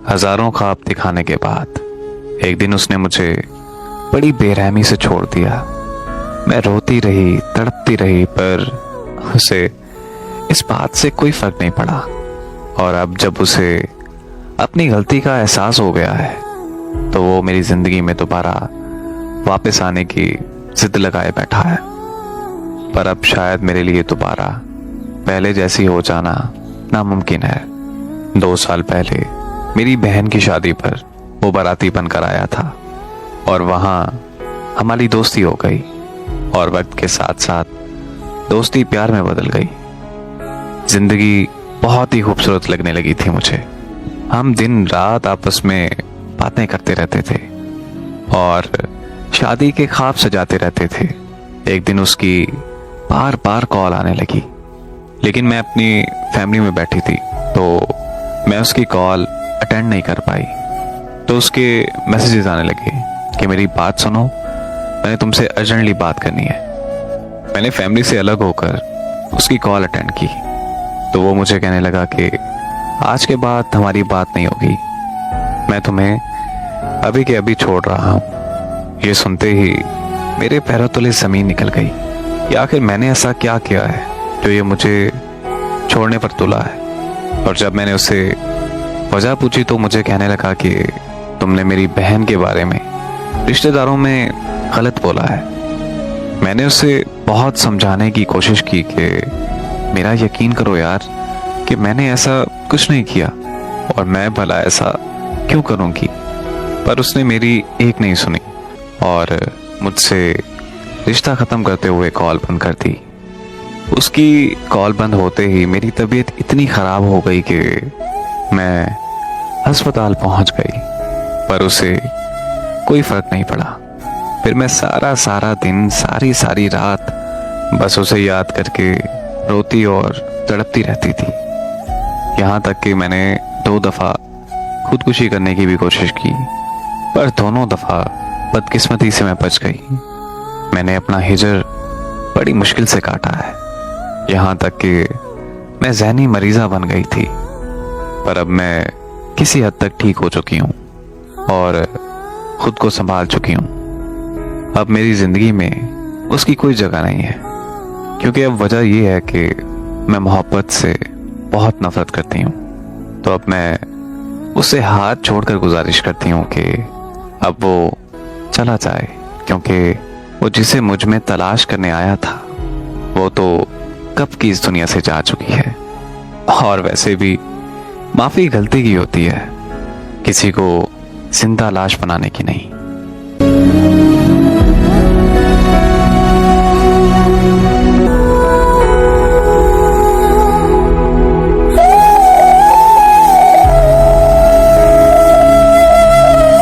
हजारों ख्वाब दिखाने के बाद एक दिन उसने मुझे बड़ी बेरहमी से छोड़ दिया। मैं रोती रही, तड़पती रही, पर उसे इस बात से कोई फर्क नहीं पड़ा। और अब जब उसे अपनी गलती का एहसास हो गया है तो वो मेरी जिंदगी में दोबारा वापस आने की जिद लगाए बैठा है। पर अब शायद मेरे लिए दोबारा पहले जैसी हो जाना नामुमकिन है। 2 साल पहले मेरी बहन की शादी पर वो बाराती बनकर आया था और वहां हमारी दोस्ती हो गई और वक्त के साथ साथ दोस्ती प्यार में बदल गई। जिंदगी बहुत ही खूबसूरत लगने लगी थी मुझे। हम दिन रात आपस में बातें करते रहते थे और शादी के ख्वाब सजाते रहते थे। एक दिन उसकी बार बार कॉल आने लगी, लेकिन मैं अपनी फैमिली में बैठी थी तो मैं उसकी कॉल अटेंड नहीं कर पाई। तो उसके मैसेजेस आने लगे कि मेरी बात सुनो, मैंने तुमसे अर्जेंटली बात करनी है। मैंने फैमिली से अलग होकर उसकी कॉल अटेंड की तो वो मुझे कहने लगा कि आज के बाद हमारी बात नहीं होगी, मैं तुम्हें अभी के अभी छोड़ रहा हूँ। ये सुनते ही मेरे पैरों तले जमीन निकल गई कि आखिर मैंने ऐसा क्या किया है जो ये मुझे छोड़ने पर तुला है। और जब मैंने उससे वजह पूछी तो मुझे कहने लगा कि तुमने मेरी बहन के बारे में रिश्तेदारों में गलत बोला है। मैंने उसे बहुत समझाने की कोशिश की कि मेरा यकीन करो यार कि मैंने ऐसा कुछ नहीं किया और मैं भला ऐसा क्यों करूंगी। पर उसने मेरी एक नहीं सुनी और मुझसे रिश्ता ख़त्म करते हुए कॉल बंद कर दी। उसकी कॉल बंद होते ही मेरी तबीयत इतनी ख़राब हो गई कि मैं अस्पताल पहुंच गई, पर उसे कोई फ़र्क नहीं पड़ा। फिर मैं सारा दिन सारी रात बस उसे याद करके रोती और तड़पती रहती थी। यहाँ तक कि मैंने 2 दफ़ा खुदकुशी करने की भी कोशिश की, पर दोनों दफ़ा बदकिस्मती से मैं बच गई। मैंने अपना हिजर बड़ी मुश्किल से काटा है, यहाँ तक कि मैं ज़हनी मरीज़ा बन गई थी। पर अब मैं किसी हद तक ठीक हो चुकी हूँ और खुद को संभाल चुकी हूँ। अब मेरी ज़िंदगी में उसकी कोई जगह नहीं है, क्योंकि अब वजह यह है कि मैं मोहब्बत से बहुत नफरत करती हूँ। तो अब मैं उससे हाथ छोड़कर गुजारिश करती हूँ कि अब वो चला जाए, क्योंकि वो जिसे मुझ में तलाश करने आया था वो तो कब की इस दुनिया से जा चुकी है। और वैसे भी माफ़ी गलती की होती है, किसी को जिंदा लाश बनाने की नहीं।